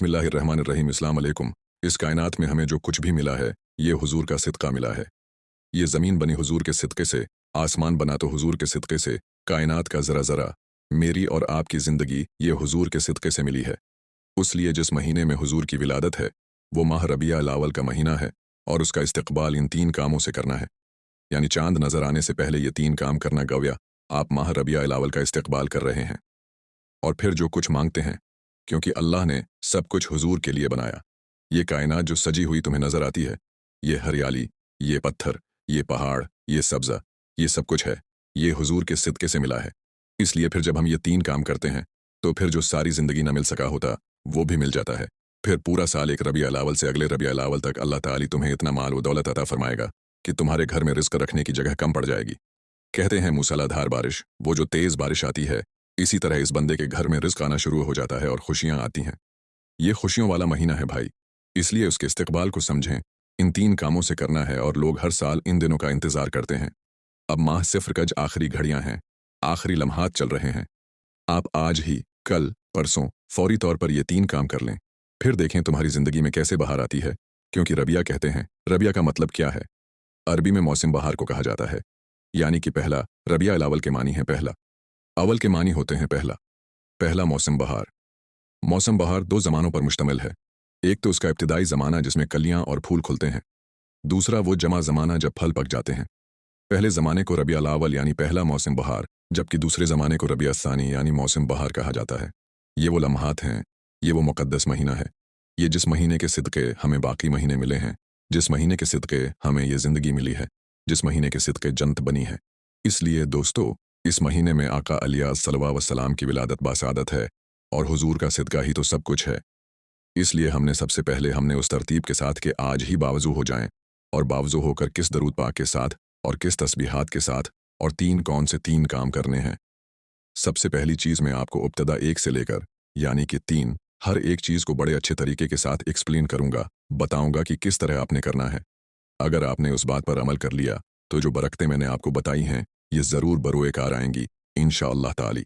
बिस्मिल्लाहिर्रहमानिर्रहीम। अस्सलाम अलैकुम। इस कायनात में हमें जो कुछ भी मिला है, ये हुजूर का सिदका मिला है। ये ज़मीन बनी हुजूर के सिदक़े से, आसमान बना तो हुजूर के सिदक़े से, कायनात का ज़रा-ज़रा, मेरी और आपकी ज़िंदगी ये हुजूर के सिदक़े से मिली है। उसलिए जिस महीने में हुजूर की विलादत है, वो माह रबिया अल अव्वल का महीना है और उसका इस्तक़बाल इन 3 कामों से करना है। यानी चाँद नज़र आने से पहले ये 3 काम करना गौया आप माह रबिया अल अव्वल का इस्तक़बाल कर रहे हैं। और फिर जो कुछ मांगते हैं, क्योंकि अल्लाह ने सब कुछ हुजूर के लिए बनाया। ये कायनात जो सजी हुई तुम्हें नज़र आती है, ये हरियाली, ये पत्थर, ये पहाड़, ये सब्ज़ा, ये सब कुछ है, ये हुजूर के सिदक़े से मिला है। इसलिए फिर जब हम ये 3 काम करते हैं, तो फिर जो सारी ज़िंदगी ना मिल सका होता, वो भी मिल जाता है। फिर पूरा साल एक रबिया अल अव्वल से अगले रबिया अल अव्वल तक अल्लाह ताली तुम्हें इतना माल व दौलत अता फरमाएगा कि तुम्हारे घर में रिज़्क़ रखने की जगह कम पड़ जाएगी। कहते हैं मूसलाधार बारिश, वो जो तेज़ बारिश आती है, इसी तरह इस बंदे के घर में रिज़्क़ आना शुरू हो जाता है और खुशियाँ आती हैं। ये खुशियों वाला महीना है भाई, इसलिए उसके इस्तक़बाल को समझें। इन 3 कामों से करना है और लोग हर साल इन दिनों का इंतज़ार करते हैं। अब माह सिफ़र कज आखिरी घड़ियाँ हैं, आखिरी लम्हात चल रहे हैं। आप आज ही, कल, परसों फ़ौरी तौर पर ये 3 काम कर लें। फिर देखें तुम्हारी ज़िंदगी में कैसे बहार आती है। क्योंकि रबिया कहते हैं, रबिया का मतलब क्या है? अरबी में मौसम बहार को कहा जाता है। यानी कि पहला, रबिया अल अव्वल के मानी है पहला। अव्वल के मानी होते हैं पहला। पहला मौसम बहार। मौसम बहार 2 ज़मानों पर मुश्तमिल है। एक तो उसका इब्तिदाई ज़माना जिसमें कलियाँ और फूल खुलते हैं। दूसरा वो जमा ज़माना जब फल पक जाते हैं। पहले ज़माने को रबिया अल अव्वल यानी पहला मौसम बहार, जबकि दूसरे ज़माने को रबिया सानी यानी मौसम बहार कहा जाता है। ये वो लम्हात हैं, ये वो मुक़द्दस महीना है। ये जिस महीने के सिदक़े हमें बाकी महीने मिले हैं, जिस महीने के सिदक़े हमें ये ज़िंदगी मिली है, जिस महीने के सिदक़े जन्नत बनी है। इसलिए दोस्तों, इस महीने में आका अलैहिस्सलाम वस्सलाम की विलादत बासादत है और हुजूर का सिदका ही तो सब कुछ है। इसलिए हमने सबसे पहले हमने उस तरतीब के साथ कि आज ही बावज़ू हो जाएं, और बावज़ू होकर किस दरूद पाक के साथ और किस तस्बीहात के साथ और 3 कौन से 3 काम करने हैं। सबसे पहली चीज़ मैं आपको इब्तिदा 1 से लेकर यानी कि 3 हर एक चीज़ को बड़े अच्छे तरीके के साथ एक्सप्लेन करूँगा, बताऊँगा कि किस तरह आपने करना है। अगर आपने उस बात पर अमल कर लिया, तो जो बरकतें मैंने आपको बताई हैं, ये ज़रूर बरोए कार आएंगी इंशाअल्लाह ताली।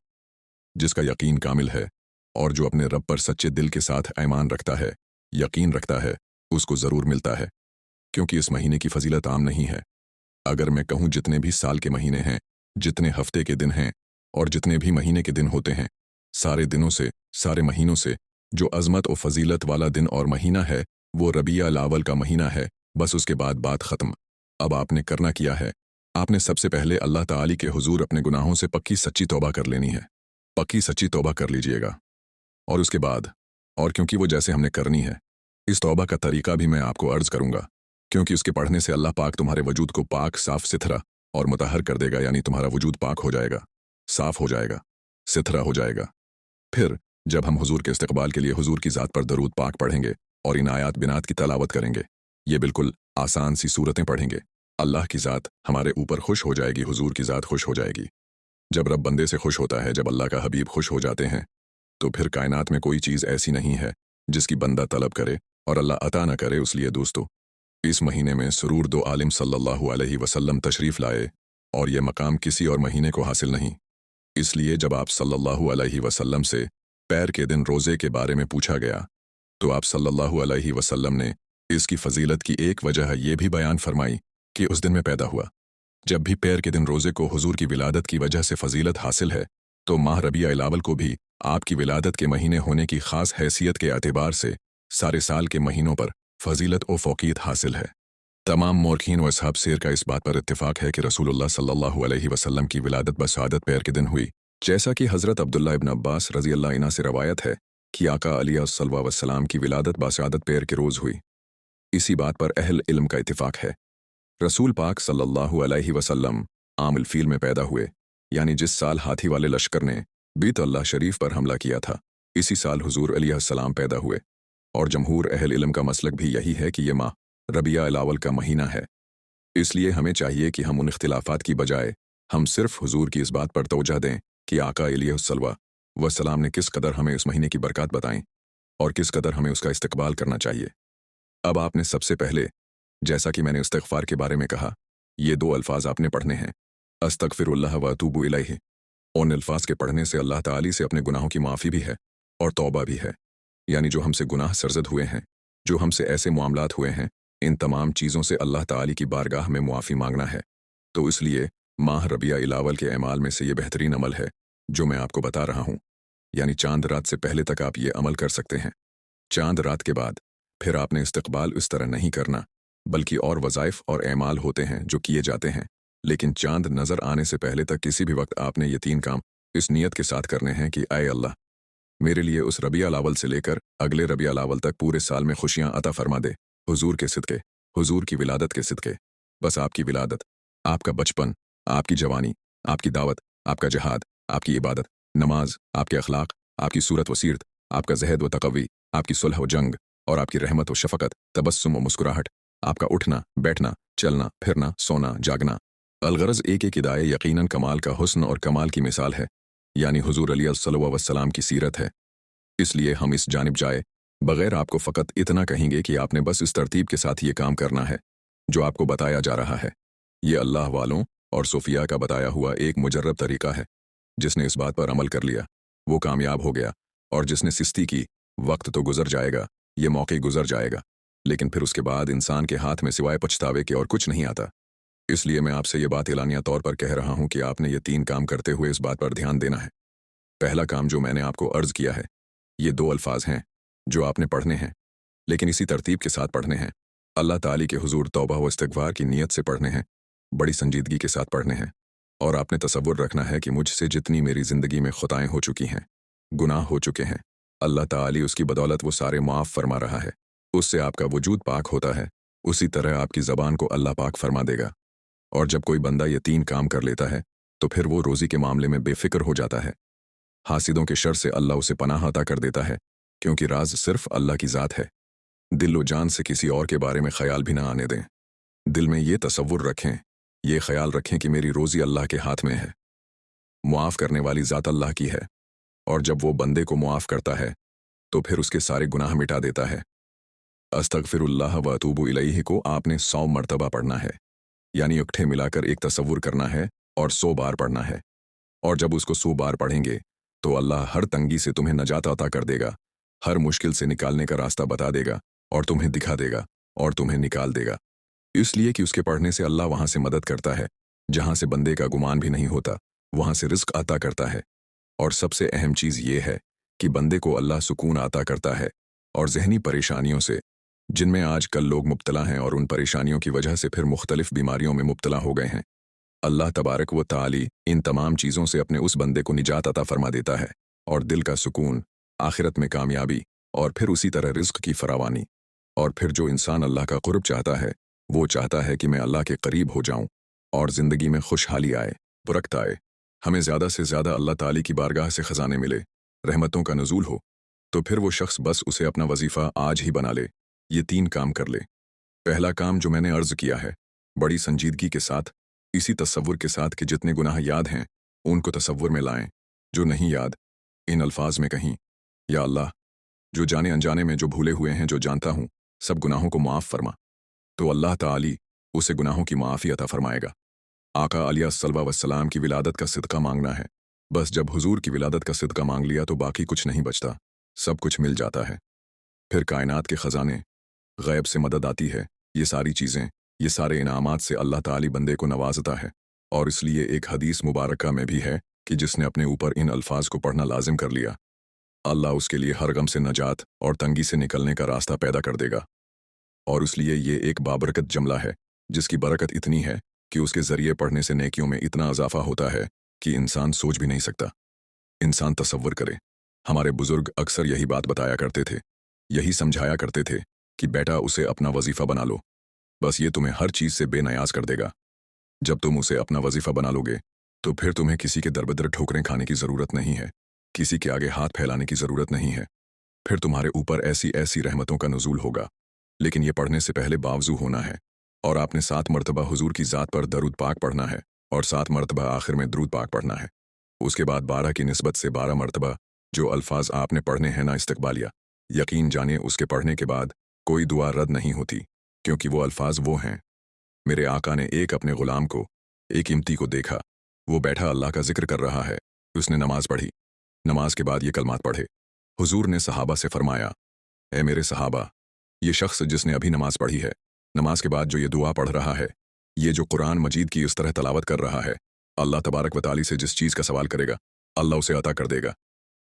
जिसका यकीन कामिल है और जो अपने रब पर सच्चे दिल के साथ ईमान रखता है, यकीन रखता है, उसको ज़रूर मिलता है। क्योंकि इस महीने की फजीलत आम नहीं है। अगर मैं कहूँ जितने भी साल के महीने हैं, जितने हफ्ते के दिन हैं और जितने भी महीने के दिन होते हैं, सारे दिनों से, सारे महीनों से जो अज़मत और फजीलत वाला दिन और महीना है, वो रबिया अल अव्वल का महीना है। बस उसके बाद बात ख़त्म। अब आपने करना क्या है? आपने सबसे पहले अल्लाह ताली के हुजूर अपने गुनाहों से पक्की सच्ची तौबा कर लेनी है। पक्की सच्ची तौबा कर लीजिएगा। और उसके बाद, और क्योंकि वो जैसे हमने करनी है, इस तौबा का तरीका भी मैं आपको अर्ज़ करूँगा, क्योंकि उसके पढ़ने से अल्लाह पाक तुम्हारे वजूद को पाक, साफ सिथरा और मुतहर कर देगा। यानी तुम्हारा वजूद पाक हो जाएगा, साफ हो जाएगा, सिथरा हो जाएगा। फिर जब हम हुजूर के इस्तक़बाल के लिए हुजूर की ज़ात पर दरूद पाक पढ़ेंगे और इन आयात बिनात की तलावत करेंगे, ये बिल्कुल आसान सी सूरतें पढ़ेंगे, अल्लाह की ज़ात हमारे ऊपर खुश हो जाएगी, हुजूर की ज़ात खुश हो जाएगी। जब रब बंदे से खुश होता है, जब अल्लाह का हबीब खुश हो जाते हैं, तो फिर कायनात में कोई चीज़ ऐसी नहीं है जिसकी बंदा तलब करे और अल्लाह अता न करे। इसलिए दोस्तों, इस महीने में सुरूर दो आलिम सल्लल्लाहु अलैहि वसल्लम तशरीफ़ लाए और ये मकाम किसी और महीने को हासिल नहीं। इसलिए जब आप सल्लल्लाहु अलैहि वसल्लम से पैर के दिन रोज़े के बारे में पूछा गया, तो आप सल्लल्लाहु अलैहि वसल्लम ने इसकी फ़जीलत की एक वजह ये भी बयान फरमाई कि उस दिन में पैदा हुआ। जब भी पैर के दिन रोज़े को हुजूर की विलादत की वजह से फ़जीलत हासिल है, तो माह रबिया अल अव्वल को भी आपकी विलादत के महीने होने की ख़ास हैसियत के एतबार से सारे साल के महीनों पर फ़जीलत और फ़ौक़ियत हासिल है। तमाम मौरखीन व असहाब सेर का इस बात पर इत्तिफ़ाक़ है कि रसूलुल्लाह सल्लल्लाहु अलैहि वसल्लम की विलादत बशहादत पैर के दिन हुई, जैसा कि हज़रत अब्दुल्लाह इब्न अब्बास रज़ियल्लाहु अन्हु से रवायत है कि आका अलैहिस्सलातु वस्सलाम की विलादत बशहादत पैर के रोज़ हुई। इसी बात पर अहल इल्म का इत्तिफ़ाक़ है। रसूल पाक सल्लल्लाहु अलैहि वसल्लम आमिल फ़ील में पैदा हुए, यानी जिस साल हाथी वाले लश्कर ने बीत अल्लाह शरीफ पर हमला किया था, इसी साल हुजूर अलैहिस्सलाम पैदा हुए। और जमहूर अहल इल्म का मसलक भी यही है कि ये माह रबिया अल अव्वल का महीना है। इसलिए हमें चाहिए कि हम उन इख्तिलाफ़ात की बजाय हम सिर्फ़ हुजूर की इस बात पर तवज्जो दें कि आका अलैहिस्सलातु वस्सलाम ने किस कदर हमें इस महीने की बरकत बताएं और किस कदर हमें उसका इस्तक़बाल करना चाहिए। अब आपने सबसे पहले, जैसा कि मैंने इस्तिग़फ़ार के बारे में कहा, ये 2 अल्फ़ाज़ आपने पढ़ने हैं, अस्तग़फ़िरुल्लाह व अतूबु इलैहि। उन अल्फ़ाज़ के पढ़ने से अल्लाह ताली से अपने गुनाहों की माफ़ी भी है और तौबा भी है। यानी जो हमसे गुनाह सरजद हुए हैं, जो हमसे ऐसे मामलात हुए हैं, इन तमाम चीज़ों से अल्लाह ताली की बारगाह में मुआफ़ी मांगना है। तो इसलिए माह रबिया इलावल के अमाल में से ये बेहतरीन अमल है जो मैं आपको बता रहा हूँ। यानी चांद रात से पहले तक आप ये अमल कर सकते हैं। चांद रात के बाद फिर आपने इस्तकबाल इस तरह नहीं करना, बल्कि और वज़ाइफ और अमाल होते हैं जो किए जाते हैं, लेकिन चांद नज़र आने से पहले तक किसी भी वक्त आपने ये 3 काम इस नीयत के साथ करने हैं कि ऐ अल्लाह, मेरे लिए उस रबिया अव्वल से लेकर अगले रबिया अव्वल तक पूरे साल में खुशियाँ अता फरमा दे, हुजूर के सिदक़े, हुजूर की विलादत के सिदक़े। बस आपकी विलादत, आपका बचपन, आपकी जवानी, आपकी दावत, आपका जहाद, आपकी इबादत, नमाज, आपके अखलाक, आपकी सूरत व सीरत, आपका ज़हद व तक़वी, आपकी सुलह व जंग, और आपकी रहमत व शफ़क़त, तबस्सुम व मुस्कुराहट, आपका उठना, बैठना, चलना, फिरना, सोना, जागना। अलगरज़ एक इदाए यकीनन कमाल का हुस्न और कमाल की मिसाल है, यानी हुजूर अलैहिस्सलातु वस्सलाम की सीरत है। इसलिए हम इस जानिब जाए बगैर आपको फ़कत इतना कहेंगे कि आपने बस इस तरतीब के साथ ये काम करना है जो आपको बताया जा रहा है। ये अल्लाह वालों और सूफिया का बताया हुआ एक मुजर्रब तरीका है। जिसने इस बात पर अमल कर लिया वो कामयाब हो गया, और जिसने सिस्ती की, वक्त तो गुजर जाएगा, ये मौके गुजर जाएगा, लेकिन फिर उसके बाद इंसान के हाथ में सिवाय पछतावे के और कुछ नहीं आता। इसलिए मैं आपसे ये बात एलानिया तौर पर कह रहा हूँ कि आपने ये 3 काम करते हुए इस बात पर ध्यान देना है। पहला काम जो मैंने आपको अर्ज़ किया है, ये 2 अल्फाज हैं जो आपने पढ़ने हैं, लेकिन इसी तरतीब के साथ पढ़ने हैं। अल्लाह ताली के हुजूर तौबा व इस्तिग़फ़ार की नीयत से पढ़ने हैं, बड़ी संजीदगी के साथ पढ़ने हैं, और आपने तसव्वुर रखना है कि मुझसे जितनी मेरी ज़िंदगी में ख़ुताएँ हो चुकी हैं, गुनाह हो चुके हैं, अल्लाह ताली उसकी बदौलत वो सारे माफ़ फरमा रहा है। उससे आपका वजूद पाक होता है, उसी तरह आपकी ज़बान को अल्लाह पाक फरमा देगा। और जब कोई बंदा ये 3 काम कर लेता है तो फिर वो रोज़ी के मामले में बेफ़िक्र हो जाता है। हासिदों के शर से अल्लाह उसे पनाह अता कर देता है, क्योंकि राज सिर्फ़ अल्लाह की ज़ात है। दिल व जान से किसी और के बारे में ख़याल भी ना आने दें। दिल में ये तसव्वुर रखें, ये ख़याल रखें कि मेरी रोज़ी अल्लाह के हाथ में है। मुआफ़ करने वाली ज़ात अल्लाह की है, और जब वो बंदे को मुआफ़ करता है तो फिर उसके सारे गुनाह मिटा देता है। अस्तग़फ़िरुल्लाह व अतूबु इलैहि को आपने 100 मरतबा पढ़ना है, यानी इकट्ठे मिलाकर एक तसव्वुर करना है और 100 बार पढ़ना है। और जब उसको 100 बार पढ़ेंगे तो अल्लाह हर तंगी से तुम्हें नजात अता कर देगा, हर मुश्किल से निकालने का रास्ता बता देगा, और तुम्हें दिखा देगा, और तुम्हें निकाल देगा। इसलिए कि उसके पढ़ने से अल्लाह वहाँ से मदद करता है जहाँ से बंदे का गुमान भी नहीं होता, वहाँ से रिज़्क़ अता करता है। और सबसे अहम चीज़ ये है कि बंदे को अल्लाह सुकून अता करता है, और ज़हनी परेशानियों से, जिनमें आज कल लोग मुब्तला हैं और उन परेशानियों की वजह से फिर मुख्तलिफ बीमारियों में मुब्तला हो गए हैं, अल्लाह तबारक व ताली इन तमाम चीज़ों से अपने उस बंदे को निजात अता फरमा देता है, और दिल का सुकून, आखिरत में कामयाबी, और फिर उसी तरह रिज़्क़ की फरावानी। और फिर जो इंसान अल्लाह का क़ुर्ब चाहता है, वो चाहता है कि मैं अल्लाह के करीब हो जाऊँ और ज़िंदगी में खुशहाली आए, बरकत आए, हमें ज़्यादा से ज़्यादा अल्लाह ताली की बारगाह से ख़ज़ाने मिले, रहमतों का नुज़ूल हो, तो फिर वो शख्स बस उसे अपना वजीफ़ा आज ही बना ले, ये 3 काम कर ले। पहला काम जो मैंने अर्ज़ किया है, बड़ी संजीदगी के साथ, इसी तसव्वुर के साथ कि जितने गुनाह याद हैं उनको तसव्वुर में लाएं, जो नहीं याद इन अल्फाज में कहीं, या अल्लाह, जो जाने अनजाने में जो भूले हुए हैं जो जानता हूँ, सब गुनाहों को माफ़ फरमा। तो अल्लाह ताली उसे गुनाहों की माफ़ी अता फरमाएगा। आका अलैहिस्सलातु वस्सलाम की विलादत का सिदका मांगना है। बस जब हुजूर की विलादत का सिदका मांग लिया तो बाकी कुछ नहीं बचता, सब कुछ मिल जाता है। फिर कायनात के ख़ज़ाने, गैब से मदद आती है, ये सारी चीज़ें, ये सारे इनामात से अल्लाह ताली बंदे को नवाजता है। और इसलिए एक हदीस मुबारका में भी है कि जिसने अपने ऊपर इन अल्फाज को पढ़ना लाजिम कर लिया, अल्लाह उसके लिए हर गम से नजात और तंगी से निकलने का रास्ता पैदा कर देगा। और इसलिए ये एक बाबरकत जमला है जिसकी बरकत इतनी है कि उसके ज़रिए पढ़ने से नेकियों में इतना इजाफा होता है कि इंसान सोच भी नहीं सकता। इंसान तसव्वुर करे, हमारे बुजुर्ग अक्सर यही बात बताया करते थे, यही समझाया करते थे कि बेटा उसे अपना वजीफ़ा बना लो, बस ये तुम्हें हर चीज़ से बेनयाज कर देगा। जब तुम उसे अपना वजीफ़ा बना लोगे तो फिर तुम्हें किसी के दरबदर ठोकरें खाने की ज़रूरत नहीं है, किसी के आगे हाथ फैलाने की ज़रूरत नहीं है। फिर तुम्हारे ऊपर ऐसी ऐसी रहमतों का नुज़ूल होगा। लेकिन ये पढ़ने से पहले बावज़ू होना है, और आपने 7 मरतबा हुजूर की ज़ात पर दरूद पाक पढ़ना है, और 7 मरतबा आखिर में दरूद पाक पढ़ना है। उसके बाद 12 की निस्बत से 12 मरतबा जो अल्फाज आपने पढ़ने हैं ना इस्तक़बालिया, यकीन जानिए उसके पढ़ने के बाद कोई दुआ रद्द नहीं होती, क्योंकि वो अल्फाज वो हैं। मेरे आका ने एक अपने ग़ुलाम को, एक इम्ती को देखा, वो बैठा अल्लाह का जिक्र कर रहा है, उसने नमाज पढ़ी, नमाज के बाद ये कलमात पढ़े, हुजूर ने सहाबा से फरमाया, ए मेरे सहाबा, ये शख्स जिसने अभी नमाज पढ़ी है, नमाज के बाद जो ये दुआ पढ़ रहा है, ये जो कुरान मजीद की इस तरह तलावत कर रहा है, अल्लाह तबारक व ताली से जिस चीज़ का सवाल करेगा, अल्लाह उसे अता कर देगा।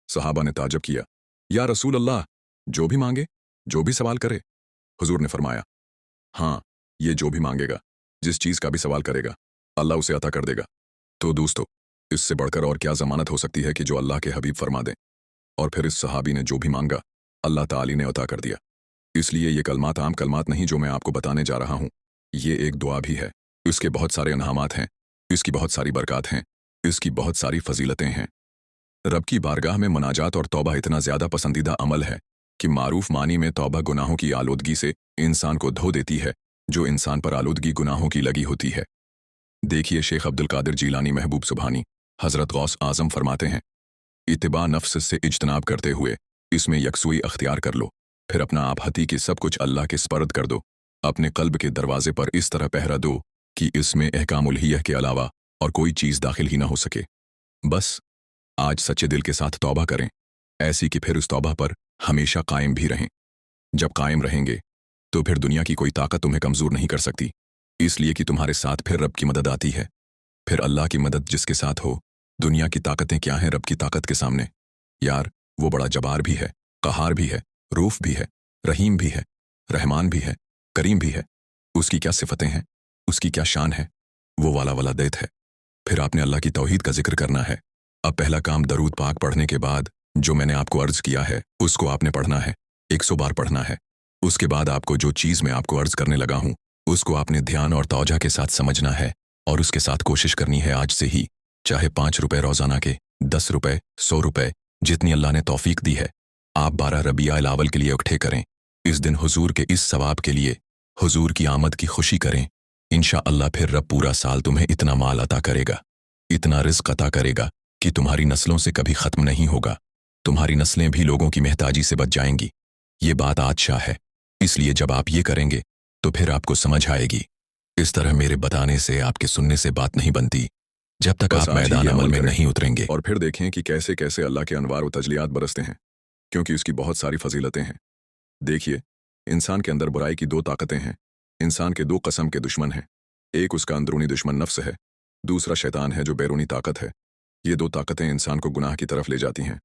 सहाबा ने ताज्जुब किया, या रसूल अल्लाह, जो भी मांगे, जो भी सवाल करे? हुजूर ने फरमाया, हाँ, ये जो भी मांगेगा, जिस चीज़ का भी सवाल करेगा, अल्लाह उसे अता कर देगा। तो दोस्तों, इससे बढ़कर और क्या ज़मानत हो सकती है कि जो अल्लाह के हबीब फरमा दें। और फिर इस सहाबी ने जो भी मांगा, अल्लाह ताली ने अता कर दिया। इसलिए ये कलमात आम कलमात नहीं जो मैं आपको बताने जा रहा हूँ, ये एक दुआ भी है। इसके बहुत सारे अनहामात हैं, इसकी बहुत सारी बरक़ात हैं, इसकी बहुत सारी फजीलतें हैं। रब की बारगाह में मनाजात और तौबा इतना ज़्यादा पसंदीदा अमल है कि मारूफ मानी में तौबा गुनाहों की आलूदगी से इंसान को धो देती है, जो इंसान पर आलूदगी गुनाहों की लगी होती है। देखिए शेख अब्दुल कादिर जीलानी महबूब सुबहानी हज़रत गौस आज़म फरमाते हैं, इत्तिबा नफ्स से इज्तनाब करते हुए इसमें यकसुई अख्तियार कर लो, फिर अपना आप हती कि सब कुछ अल्लाह के स्पर्द कर दो। अपने कल्ब के दरवाजे पर इस तरह पहरा दो कि इसमें अहकामुल-हिय्यह के अलावा और कोई चीज़ दाखिल ही ना हो सके। बस आज सच्चे दिल के साथ तौबा करें, ऐसी कि फिर उस तौबा पर हमेशा कायम भी रहें। जब कायम रहेंगे तो फिर दुनिया की कोई ताकत तुम्हें कमज़ोर नहीं कर सकती, इसलिए कि तुम्हारे साथ फिर रब की मदद आती है। फिर अल्लाह की मदद जिसके साथ हो, दुनिया की ताकतें क्या हैं रब की ताकत के सामने। यार, वो बड़ा जबार भी है, कहार भी है, रूफ भी है, रहीम भी है, रहमान भी है, करीम भी है। उसकी क्या सिफतें हैं, उसकी क्या शान है, वो वाला वलादैत है। फिर आपने अल्लाह की तौहीद का जिक्र करना है। अब पहला काम दरूद पाक पढ़ने के बाद जो मैंने आपको अर्ज किया है उसको आपने पढ़ना है, 100 बार पढ़ना है। उसके बाद आपको जो चीज़ मैं आपको अर्ज करने लगा हूँ उसको आपने ध्यान और तौजा के साथ समझना है और उसके साथ कोशिश करनी है आज से ही, चाहे 5 रुपए रोज़ाना के, 10 रुपए, 100 रुपए, जितनी अल्लाह ने तौफीक दी है, आप 12 रबीउल अव्वल के लिए इकट्ठे करें। इस दिन हुजूर के इस सवाब के लिए हुजूर की आमद की खुशी करें। इंशाअल्लाह फिर रब पूरा साल तुम्हें इतना माल अता करेगा, इतना रिज़्क़ अता करेगा कि तुम्हारी नस्लों से कभी ख़त्म नहीं होगा। तुम्हारी नस्लें भी लोगों की महताजी से बच जाएंगी। ये बात आदशाह है, इसलिए जब आप ये करेंगे तो फिर आपको समझ आएगी। इस तरह मेरे बताने से, आपके सुनने से बात नहीं बनती जब तक आप मैदान अमल में नहीं उतरेंगे। और फिर देखें कि कैसे कैसे अल्लाह के अनवार व तजलियात बरसते हैं, क्योंकि उसकी बहुत सारी फजीलतें हैं। देखिए, इंसान के अंदर बुराई की 2 ताकतें हैं। इंसान के 2 कस्म के दुश्मन हैं। एक उसका अंदरूनी दुश्मन नफ्स है, दूसरा शैतान है जो बैरूनी ताकत है। ये 2 ताकतें इंसान को गुनाह की तरफ ले जाती हैं।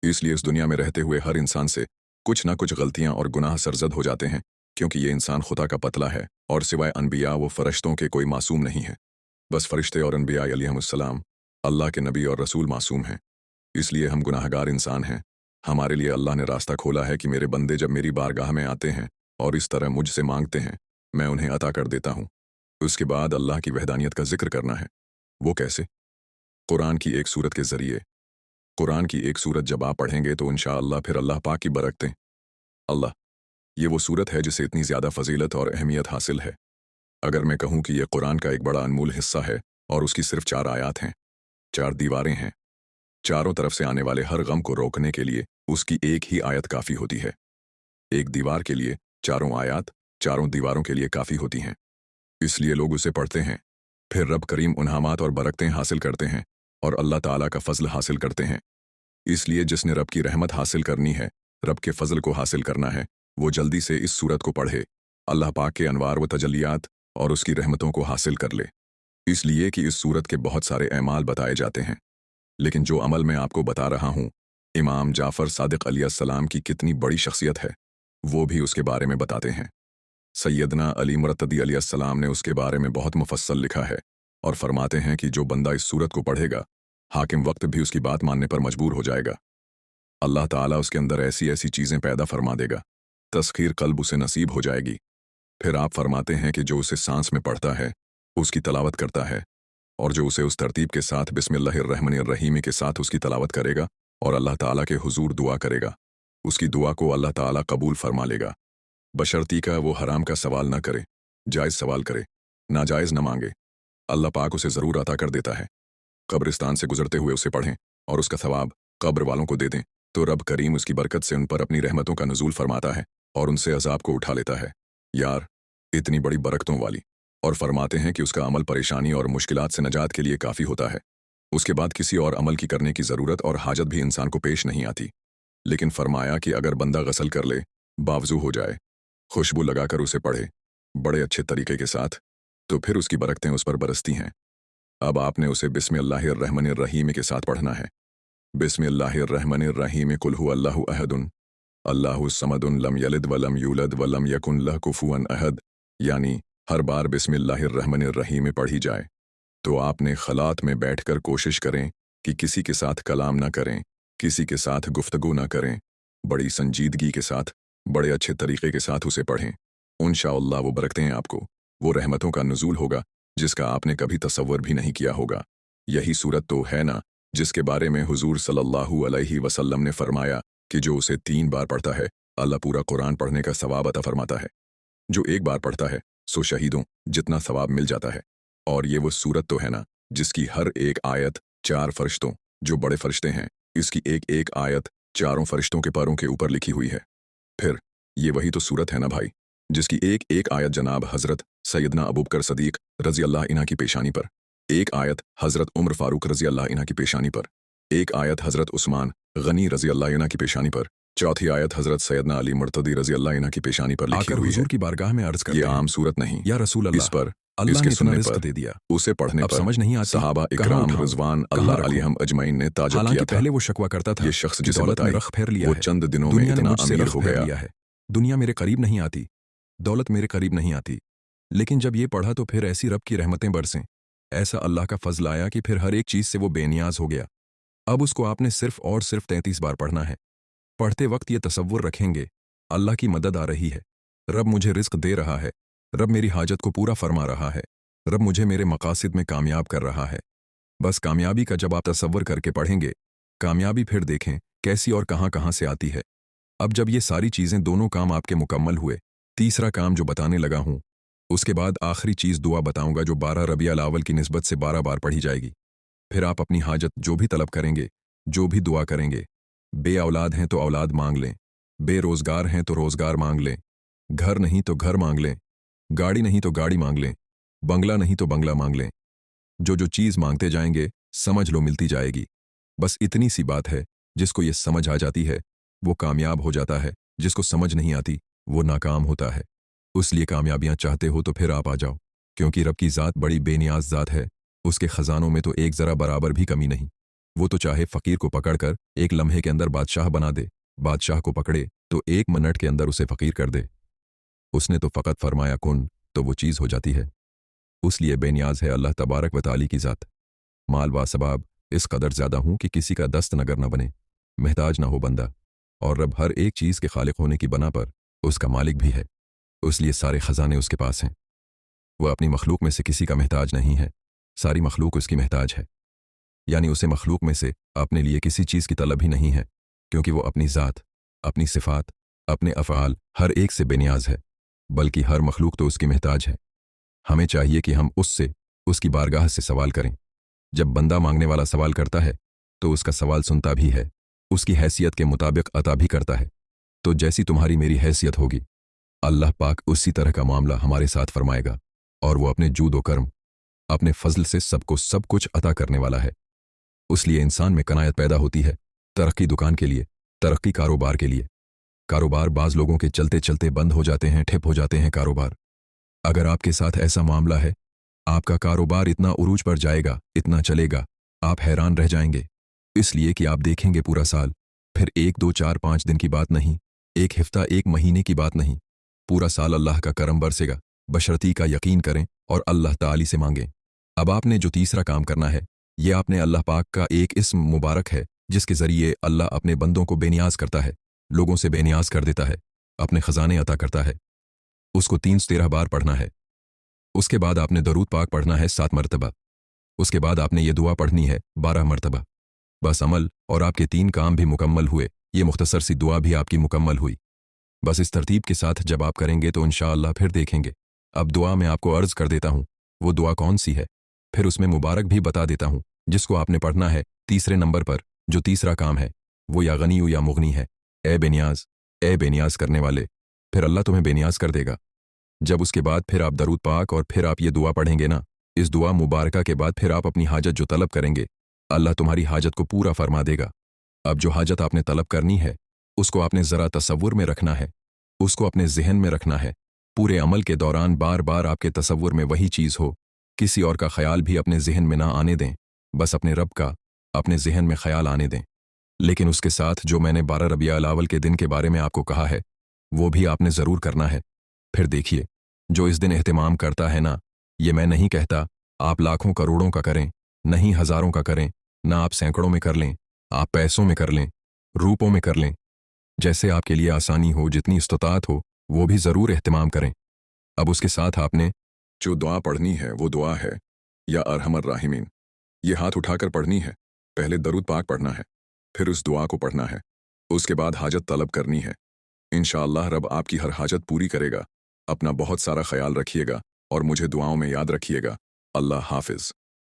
इसलिए इस दुनिया में रहते हुए हर इंसान से कुछ ना कुछ गलतियां और गुनाह सरजद हो जाते हैं, क्योंकि ये इंसान खुदा का पतला है और सिवाय अनबिया व फरिश्तों के कोई मासूम नहीं है। बस फरिश्ते और अनबिया अलैहिमुस्सलाम, अल्लाह के नबी और रसूल मासूम हैं। इसलिए हम गुनाहगार इंसान हैं। हमारे लिए अल्लाह ने रास्ता खोला है कि मेरे बंदे जब मेरी बारगाह में आते हैं और इस तरह मुझसे मांगते हैं, मैं उन्हें अता कर देता हूँ। उसके बाद अल्लाह की वहदानियत का जिक्र करना है। वो कैसे? कुरान की एक सूरत के ज़रिए। कुरान की एक सूरत जब आप पढ़ेंगे तो इंशाअल्लाह फिर अल्लाह पाक की बरकतें। अल्लाह, ये वो सूरत है जिसे इतनी ज़्यादा फजीलत और अहमियत हासिल है। अगर मैं कहूँ कि यह कुरान का एक बड़ा अनमोल हिस्सा है और उसकी सिर्फ 4 आयात हैं, 4 दीवारें हैं, चारों तरफ से आने वाले हर गम को रोकने के लिए उसकी एक ही आयत काफ़ी होती है। एक दीवार के लिए 4 आयात, चारों दीवारों के लिए काफ़ी होती हैं। इसलिए लोग उसे पढ़ते हैं, फिर रब करीम उन्हामात और बरकतें हासिल करते हैं और अल्लाह ताला का फजल हासिल करते हैं। इसलिए जिसने रब की रहमत हासिल करनी है, रब के फजल को हासिल करना है, वो जल्दी से इस सूरत को पढ़े, अल्लाह पाक के अनवार व तजलियात और उसकी रहमतों को हासिल कर ले। इसलिए कि इस सूरत के बहुत सारे अमाल बताए जाते हैं, लेकिन जो अमल मैं आपको बता रहा हूँ, इमाम जाफ़र सादिक अलैहिस्सलाम की कितनी बड़ी शख्सियत है, वो भी उसके बारे में बताते हैं। सैयदना अली मुरतदी अलैहिस्सलाम ने उसके बारे में बहुत मुफस्सल लिखा है और फरमाते हैं कि जो बंदा इस सूरत को पढ़ेगा, हाकिम वक्त भी उसकी बात मानने पर मजबूर हो जाएगा। अल्लाह ताला उसके अंदर ऐसी ऐसी चीज़ें पैदा फरमा देगा, तस्खीर कल्ब उसे नसीब हो जाएगी। फिर आप फरमाते हैं कि जो उसे सांस में पढ़ता है, उसकी तलावत करता है, और जो उसे उस तरतीब के साथ बिस्मिल्लाहिर्रहमानिर्रहीम के साथ उसकी तलावत करेगा और अल्लाह ताला के हुजूर दुआ करेगा, उसकी दुआ को अल्लाह ताला कबूल फरमा लेगा। बशर्ती का वो हराम का सवाल न करे, जायज़ सवाल करे, नाजायज़ न मांगे, अल्लाह पाक उसे ज़रूर अता कर देता है। कब्रिस्तान से गुजरते हुए उसे पढ़ें और उसका सवाब कब्र वालों को दे दें, तो रब करीम उसकी बरकत से उन पर अपनी रहमतों का नुज़ूल फरमाता है और उनसे अज़ाब को उठा लेता है। यार, इतनी बड़ी बरकतों वाली। और फरमाते हैं कि उसका अमल परेशानी और मुश्किलात से नजात के लिए काफ़ी होता है। उसके बाद किसी और अमल की करने की ज़रूरत और हाजत भी इंसान को पेश नहीं आती। लेकिन फरमाया कि अगर बंदा गसल कर ले, बावजू हो जाए, खुशबू लगाकर उसे पढ़े बड़े अच्छे तरीके के साथ, तो फिर उसकी बरकतें उस पर बरसती हैं। अब आपने उसे बिस्मिल्लाहिर्रहमानिर्रहीम के साथ पढ़ना है। बिस्मिल्लाहिर्रहमानिर्रहीम कुल हु अल्लाहु अहदुन अल्लाहु समदुन लम यलिद वलम यूलद वलम यकुन लह कुफुअन अहद, यानी हर बार बिस्मिल्लाहिर्रहमानिर्रहीम पढ़ी जाए। तो आपने खलात में बैठकर कोशिश करें कि किसी के साथ कलाम ना करें, किसी के साथ गुफ्तगू ना करें, बड़ी संजीदगी के साथ, बड़े अच्छे तरीके के साथ उसे पढ़ें। इंशाअल्लाह वो बरकतें आपको, वो रहमतों का नुज़ूल होगा जिसका आपने कभी तसव्वुर भी नहीं किया होगा। यही सूरत तो है ना जिसके बारे में हुजूर सल्लल्लाहु अलैहि वसल्लम ने फरमाया कि जो उसे 3 बार पढ़ता है अल्लाह पूरा कुरान पढ़ने का सवाब अता फरमाता है। जो 1 बार पढ़ता है सो शहीदों जितना सवाब मिल जाता है। और ये वो सूरत तो है ना जिसकी हर एक आयत 4 फरिश्तों, जो बड़े फरिश्ते हैं, इसकी एक एक आयत चारों फरिश्तों के पैरों के ऊपर लिखी हुई है। फिर ये वही तो सूरत है ना भाई, जिसकी एक एक आयत जनाब हज़रत सैयदना अबू बकर सदीक रज़ी अल्लाह इन्हा की पेशानी पर, एक आयत हज़रत उमर फारूक रज़ी अल्लाह इन्हा की पेशानी पर, एक आयत हज़रत उस्मान गनी रज़ी अल्लाह इन्हा की पेशानी पर, चौथी आयत हज़रत सैयदना अली मुर्तदी रज़ी अल्लाह इन्हा की पेशानी पर लिखी हुई है। हुजूर की बारगाह में अर्ज करते ये हैं, आम सूरत नहीं, या रसूल अल्लाह, इस पर अल्लाह इसके ने इतना सुनने रिज़्क पर, दे दिया, उसे पढ़ने अब पर समझ नहीं आती सहाबा कहाँ इकराम उठाऊं, रिज़वान कहाँ अल्लाह रखूं। अलैहिम अजमईन ने ताज्जुब हालांकि किया था। पहले वो शिकवा करता था ये शख्स कि जिसे दौलत में बताए रख फेर लिया वो है, चंद दिनों में दुनिया ने इतना मुझसे अमीर रख हो फेर गया। लिया है, दुनिया मेरे करीब नहीं आती, दौलत मेरे करीब नहीं आती। लेकिन जब ये पढ़ा तो फिर ऐसी रब की रहमतें बरसें, ऐसा अल्लाह का फजल आया कि फिर हर एक चीज़ से वो बेनियाज हो गया। अब उसको आपने सिर्फ और सिर्फ 33 बार पढ़ना है। पढ़ते वक्त ये तसव्वुर रखेंगे, अल्लाह की मदद आ रही है, रब मुझे रिज़्क दे रहा है, रब मेरी हाजत को पूरा फरमा रहा है, रब मुझे मेरे मकासिद में कामयाब कर रहा है। बस कामयाबी का जब आप तसव्वुर करके पढ़ेंगे, कामयाबी फिर देखें कैसी और कहाँ कहाँ से आती है। अब जब ये सारी चीज़ें दोनों काम आपके मुकम्मल हुए, तीसरा काम जो बताने लगा हूँ, उसके बाद आखिरी चीज़ दुआ बताऊंगा जो 12 रबीउल अव्वल की निस्बत से 12 बार पढ़ी जाएगी। फिर आप अपनी हाजत जो भी तलब करेंगे, जो भी दुआ करेंगे, बे औलाद हैं तो औलाद मांग लें, बेरोज़गार हैं तो रोज़गार मांग लें, घर नहीं तो घर मांग लें, गाड़ी नहीं तो गाड़ी मांग लें, बंगला नहीं तो बंगला मांग लें। जो जो चीज़ मांगते जाएंगे समझ लो मिलती जाएगी। बस इतनी सी बात है, जिसको ये समझ आ जाती है वो कामयाब हो जाता है, जिसको समझ नहीं आती वो नाकाम होता है। उसलिए कामयाबियां चाहते हो तो फिर आप आ जाओ, क्योंकि रब की ज़ात बड़ी बेनियाज ज़ात है, उसके ख़जानों में तो एक ज़रा बराबर भी कमी नहीं। वो तो चाहे फ़कीर को पकड़कर एक लम्हे के अंदर बादशाह बना दे, बादशाह को पकड़े तो 1 मिनट के अंदर उसे फ़कीर कर दे। उसने तो फ़कत फरमाया कुन तो वो चीज़ हो जाती है। उसलिए बेनियाज है अल्लाह तबारक व ताली की ज़ात। माल व सबाब इस कदर ज़्यादा हूँ कि किसी का दस्त नगर न बने, महताज ना हो बंदा, और रब हर एक चीज़ के खालिक होने की बना पर उसका मालिक भी है, इसलिए सारे ख़जाने उसके पास हैं। वह अपनी मखलूक में से किसी का महताज नहीं है, सारी मखलूक उसकी महताज है। यानी उसे मखलूक में से अपने लिए किसी चीज़ की तलब ही नहीं है, क्योंकि वो अपनी ज़ात, अपनी सिफ़ात, अपने अफ़आल हर एक से बेनियाज है, बल्कि हर मखलूक तो उसकी महताज है। हमें चाहिए कि हम उससे, उसकी बारगाह से सवाल करें। जब बंदा मांगने वाला सवाल करता है तो उसका सवाल सुनता भी है, उसकी हैसियत के मुताबिक अता भी करता है। तो जैसी तुम्हारी मेरी हैसियत होगी, अल्लाह पाक उसी तरह का मामला हमारे साथ फरमाएगा, और वो अपने जूद व कर्म, अपने फजल से सबको सब कुछ अता करने वाला है। उसलिए इंसान में कनायत पैदा होती है, तरक्की दुकान के लिए, तरक्की कारोबार के लिए। कारोबार बाज़ लोगों के चलते चलते बंद हो जाते हैं, ठप हो जाते हैं कारोबार। अगर आपके साथ ऐसा मामला है, आपका कारोबार इतना उरूज पर जाएगा, इतना चलेगा, आप हैरान रह जाएंगे। इसलिए कि आप देखेंगे पूरा साल, फिर 1 2 4 5 दिन की बात नहीं, एक हफ्ता 1 महीने की बात नहीं, पूरा साल अल्लाह का करम बरसेगा, बशर्ती का यकीन करें और अल्लाह ताली से मांगें। अब आपने जो तीसरा काम करना है, ये आपने अल्लाह पाक का एक इस्म मुबारक है, जिसके ज़रिए अल्लाह अपने बंदों को बेनियाज करता है, लोगों से बेनियाज कर देता है, अपने ख़जाने अता करता है। उसको 313 बार पढ़ना है। उसके बाद आपने दरूद पाक पढ़ना है 7 मरतबा। उसके बाद आपने ये दुआ पढ़नी है 12 मरतबा। बस अमल और आपके 3 काम भी मुकम्मल हुए, ये मुख्तसर सी दुआ भी आपकी मुकम्मल हुई। बस इस तरतीब के साथ जब आप करेंगे तो इंशाअल्लाह फिर देखेंगे। अब दुआ मैं आपको अर्ज़ कर देता हूँ, वो दुआ कौन सी है, फिर उसमें मुबारक भी बता देता हूँ, जिसको आपने पढ़ना है तीसरे नंबर पर। जो तीसरा काम है वो या गनी या मुगनी है। ए बेनियाज करने वाले, फिर अल्लाह तुम्हें बेनियाज कर देगा। जब उसके बाद फिर आप दरूद पाक और फिर आप ये दुआ पढ़ेंगे ना, इस दुआ मुबारका के बाद फिर आप अपनी हाजत जो तलब करेंगे, अल्लाह तुम्हारी हाजत को पूरा फरमा देगा। अब जो हाजत आपने तलब करनी है उसको आपने ज़रा तसव्वुर में रखना है, उसको अपने ज़हन में रखना है। पूरे अमल के दौरान बार बार आपके तसव्वुर में वही चीज़ हो, किसी और का ख्याल भी अपने ज़हन में ना आने दें, बस अपने रब का अपने ज़हन में ख्याल आने दें। लेकिन उसके साथ जो मैंने 12 रबिया अव्वल के दिन के बारे में आपको कहा है, वो भी आपने ज़रूर करना है। फिर देखिए, जो इस दिन एहतिमाम करता है ना, ये मैं नहीं कहता आप लाखों करोड़ों का करें, नहीं हज़ारों का करें, ना आप सैकड़ों में कर लें, आप पैसों में कर लें, रूपों में कर लें, जैसे आपके लिए आसानी हो, जितनी इस्तिताअत हो, वो भी ज़रूर एहतिमाम करें। अब उसके साथ आपने जो दुआ पढ़नी है वो दुआ है, या अरहमर राहिमीन। ये हाथ उठाकर पढ़नी है, पहले दरूद पाक पढ़ना है, फिर उस दुआ को पढ़ना है, उसके बाद हाजत तलब करनी है। इंशाअल्लाह रब आपकी हर हाजत पूरी करेगा। अपना बहुत सारा ख्याल रखिएगा और मुझे दुआओं में याद रखिएगा। अल्लाह हाफिज़।